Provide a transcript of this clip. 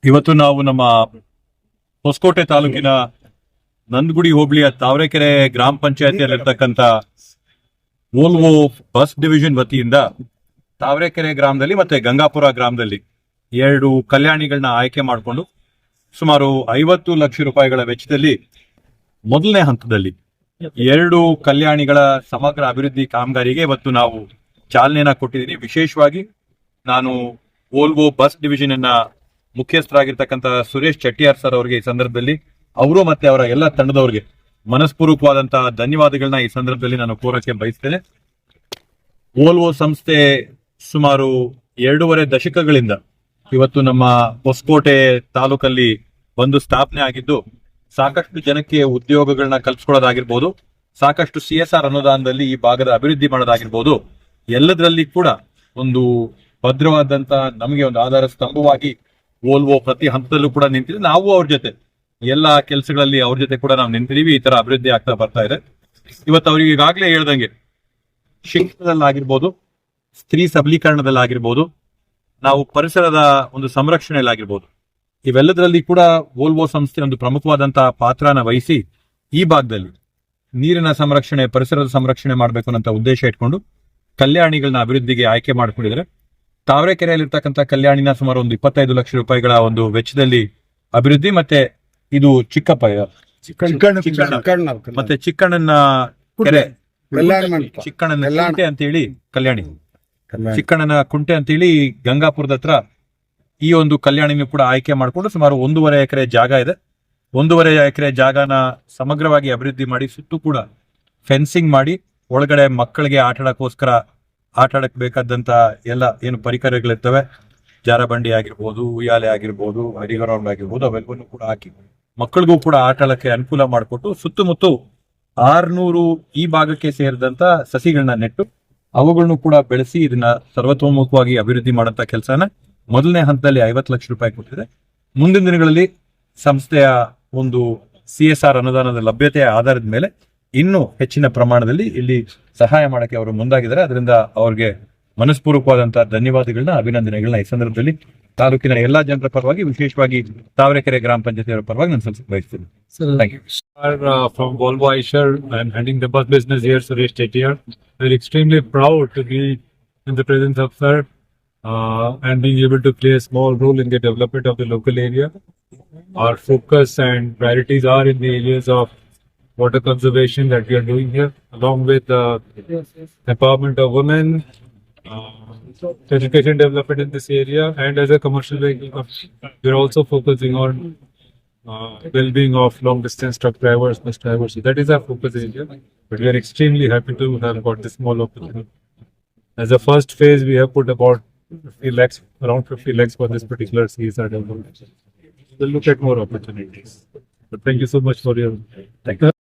ಇವತ್ತು ನಾವು ನಮ್ಮ ಹೊಸಕೋಟೆ ತಾಲೂಕಿನ ನಂದಗುಡಿ ಹೋಬಳಿಯ ತಾವರೆಕೆರೆ ಗ್ರಾಮ ಪಂಚಾಯತಿಯಲ್ಲಿರ್ತಕ್ಕಂಥ ವೋಲ್ವೋ ಬಸ್ ಡಿವಿಷನ್ ವತಿಯಿಂದ ತಾವರೆಕೆರೆ ಗ್ರಾಮದಲ್ಲಿ ಮತ್ತೆ ಗಂಗಾಪುರ ಗ್ರಾಮದಲ್ಲಿ 2 ಕಲ್ಯಾಣಿಗಳನ್ನ ಆಯ್ಕೆ ಮಾಡಿಕೊಂಡು ಸುಮಾರು 50 ಲಕ್ಷ ರೂಪಾಯಿಗಳ ವೆಚ್ಚದಲ್ಲಿ ಮೊದಲನೇ ಹಂತದಲ್ಲಿ 2 ಕಲ್ಯಾಣಿಗಳ ಸಮಗ್ರ ಅಭಿವೃದ್ಧಿ ಕಾಮಗಾರಿಗೆ ಇವತ್ತು ನಾವು ಚಾಲನೆಯನ್ನ ಕೊಟ್ಟಿದ್ದೀನಿ. ವಿಶೇಷವಾಗಿ ನಾನು ವೋಲ್ವೋ ಬಸ್ ಡಿವಿಷನ್ ಅನ್ನ ಮುಖ್ಯಸ್ಥರಾಗಿರ್ತಕ್ಕಂಥ ಸುರೇಶ್ ಚೆಟ್ಟಿಯಾರ್ ಸರ್ ಅವರಿಗೆ ಈ ಸಂದರ್ಭದಲ್ಲಿ ಅವರು ಮತ್ತೆ ಅವರ ಎಲ್ಲ ತಂಡದವರಿಗೆ ಮನಸ್ಪೂರ್ವಕವಾದಂತಹ ಧನ್ಯವಾದಗಳನ್ನ ಈ ಸಂದರ್ಭದಲ್ಲಿ ನಾನು ಕೋರಕ್ಕೆ ಬಯಸ್ತೇನೆ. ವೋಲ್ವೋ ಸಂಸ್ಥೆ ಸುಮಾರು 2.5 ದಶಕಗಳಿಂದ ಇವತ್ತು ನಮ್ಮ ಹೊಸಕೋಟೆ ತಾಲೂಕಲ್ಲಿ ಒಂದು ಸ್ಥಾಪನೆ ಆಗಿದ್ದು, ಸಾಕಷ್ಟು ಜನಕ್ಕೆ ಉದ್ಯೋಗಗಳನ್ನ ಕಲ್ಪಿಸ್ಕೊಡೋದಾಗಿರ್ಬೋದು, ಸಾಕಷ್ಟು CSR ಅನುದಾನದಲ್ಲಿ ಈ ಭಾಗದ ಅಭಿವೃದ್ಧಿ ಮಾಡೋದಾಗಿರ್ಬೋದು, ಎಲ್ಲದರಲ್ಲಿ ಕೂಡ ಒಂದು ಭದ್ರವಾದಂತ ನಮಗೆ ಒಂದು ಆಧಾರ ಸ್ತಂಭವಾಗಿ ವೋಲ್ವೋ ಪ್ರತಿ ಹಂತದಲ್ಲೂ ಕೂಡ ನಿಂತಿದೆ. ನಾವು ಅವ್ರ ಜೊತೆ ಎಲ್ಲ ಕೆಲಸಗಳಲ್ಲಿ ಅವ್ರ ಜೊತೆ ಕೂಡ ನಾವು ನಿಂತಿದೀವಿ. ಈ ತರ ಅಭಿವೃದ್ಧಿ ಆಗ್ತಾ ಬರ್ತಾ ಇದೆ. ಇವತ್ತು ಅವ್ರಿಗೆ ಈಗಾಗಲೇ ಹೇಳ್ದಂಗೆ ಶಿಕ್ಷಣದಲ್ಲಾಗಿರ್ಬೋದು, ಸ್ತ್ರೀ ಸಬಲೀಕರಣದಲ್ಲಾಗಿರ್ಬೋದು, ನಾವು ಪರಿಸರದ ಒಂದು ಸಂರಕ್ಷಣೆಯಲ್ಲಾಗಿರ್ಬೋದು, ಇವೆಲ್ಲದರಲ್ಲಿ ಕೂಡ ವೋಲ್ವೋ ಸಂಸ್ಥೆ ಒಂದು ಪ್ರಮುಖವಾದಂತಹ ಪಾತ್ರನ ವಹಿಸಿ ಈ ಭಾಗದಲ್ಲಿ ನೀರಿನ ಸಂರಕ್ಷಣೆ, ಪರಿಸರದ ಸಂರಕ್ಷಣೆ ಮಾಡಬೇಕು ಅನ್ನೋ ಉದ್ದೇಶ ಇಟ್ಕೊಂಡು ಕಲ್ಯಾಣಿಗಳನ್ನ ಅಭಿವೃದ್ಧಿಗೆ ಆಯ್ಕೆ ಮಾಡಿಕೊಂಡಿದ್ದಾರೆ. ತಾವರೆಕೆರೆಯಲ್ಲಿರ್ತಕ್ಕಂಥ ಕಲ್ಯಾಣಿನ ಸುಮಾರು ಒಂದು 25 ಲಕ್ಷ ರೂಪಾಯಿಗಳ ಒಂದು ವೆಚ್ಚದಲ್ಲಿ ಅಭಿವೃದ್ಧಿ, ಮತ್ತೆ ಇದು ಮತ್ತೆ ಚಿಕ್ಕಣ್ಣನ ಕೆರೆ ಚಿಕ್ಕಣ್ಣನ ಕುಂಟೆ ಅಂತ ಹೇಳಿ ಕಲ್ಯಾಣಿ ಚಿಕ್ಕಣ್ಣನ ಕುಂಟೆ ಅಂತ ಹೇಳಿ ಗಂಗಾಪುರದ ಹತ್ರ ಈ ಒಂದು ಕಲ್ಯಾಣಿನೂ ಕೂಡ ಆಯ್ಕೆ ಮಾಡಿಕೊಂಡು ಸುಮಾರು 1.5 ಎಕರೆ ಜಾಗ ಇದೆ. 1.5 ಎಕರೆ ಜಾಗನ ಸಮಗ್ರವಾಗಿ ಅಭಿವೃದ್ಧಿ ಮಾಡಿ ಸುತ್ತೂ ಕೂಡ ಫೆನ್ಸಿಂಗ್ ಮಾಡಿ ಒಳಗಡೆ ಮಕ್ಕಳಿಗೆ ಆಟ ಆಡಕ್ ಬೇಕಾದಂತ ಎಲ್ಲ ಏನು ಪರಿಕರಗಳಿರ್ತವೆ, ಜಾರಬಂಡಿ ಆಗಿರ್ಬೋದು, ಉಯ್ಯಾಲೆ ಆಗಿರ್ಬೋದು, ಹರಿಗ್ರೌಂಡ್ ಆಗಿರ್ಬೋದು, ಅವೆಲ್ಲವನ್ನು ಕೂಡ ಹಾಕಿ ಮಕ್ಕಳಿಗೂ ಕೂಡ ಆಟ ಆಡಕ್ಕೆ ಅನುಕೂಲ ಮಾಡಿಕೊಟ್ಟು ಸುತ್ತಮುತ್ತ 600 ಈ ಭಾಗಕ್ಕೆ ಸೇರಿದಂತ ಸಸಿಗಳನ್ನ ನೆಟ್ಟು ಅವುಗಳನ್ನು ಕೂಡ ಬೆಳೆಸಿ ಇದನ್ನ ಸರ್ವತೋಮುಖವಾಗಿ ಅಭಿವೃದ್ಧಿ ಮಾಡಂತ ಕೆಲಸನ ಮೊದಲನೇ ಹಂತದಲ್ಲಿ 50 ಲಕ್ಷ ರೂಪಾಯಿ ಕೊಟ್ಟಿದೆ. ಮುಂದಿನ ದಿನಗಳಲ್ಲಿ ಸಂಸ್ಥೆಯ ಒಂದು CSR ಅನುದಾನದ ಲಭ್ಯತೆಯ ಆಧಾರದ ಮೇಲೆ ಇನ್ನೂ ಹೆಚ್ಚಿನ ಪ್ರಮಾಣದಲ್ಲಿ ಇಲ್ಲಿ ಸಹಾಯ ಮಾಡಕ್ಕೆ ಅವರು ಮುಂದಾಗಿದ್ದಾರೆ. ಅದರಿಂದ ಅವ್ರಿಗೆ ಮನಸ್ಪೂರ್ವಕವಾದಂತಹ ಧನ್ಯವಾದಗಳನ್ನ, ಅಭಿನಂದನೆಗಳನ್ನ ಈ ಸಂದರ್ಭದಲ್ಲಿ ತಾಲೂಕಿನ ಎಲ್ಲಾ ಜನರ ಪರವಾಗಿ, ವಿಶೇಷವಾಗಿ ತಾವರೆಕೆರೆ ಗ್ರಾಮ ಪಂಚಾಯತಿಯವರ ಪರವಾಗಿ ನಾನು ಸಲ್ಲಿಸಕ್ಕೆ ಬಯಸ್ತೇನೆ. Thank you. From Volvo Eicher, I am handling the bus business here, Suresh Chettiar. We are extremely proud to be in the presence of sir and being able to play a small role in the development of the local area. Our focus and priorities are in the areas of water conservation that we are doing here, along with empowerment of women, education development in this area, and as a commercial vehicle company, we are also focusing on well-being of long-distance truck drivers, bus drivers. So that is our focus area. But we are extremely happy to have got this small opportunity. As a first phase, we have put about 50 lakhs, around 50 lakhs for this particular CSR development. We'll look at more opportunities. But thank you so much for your. Thank you.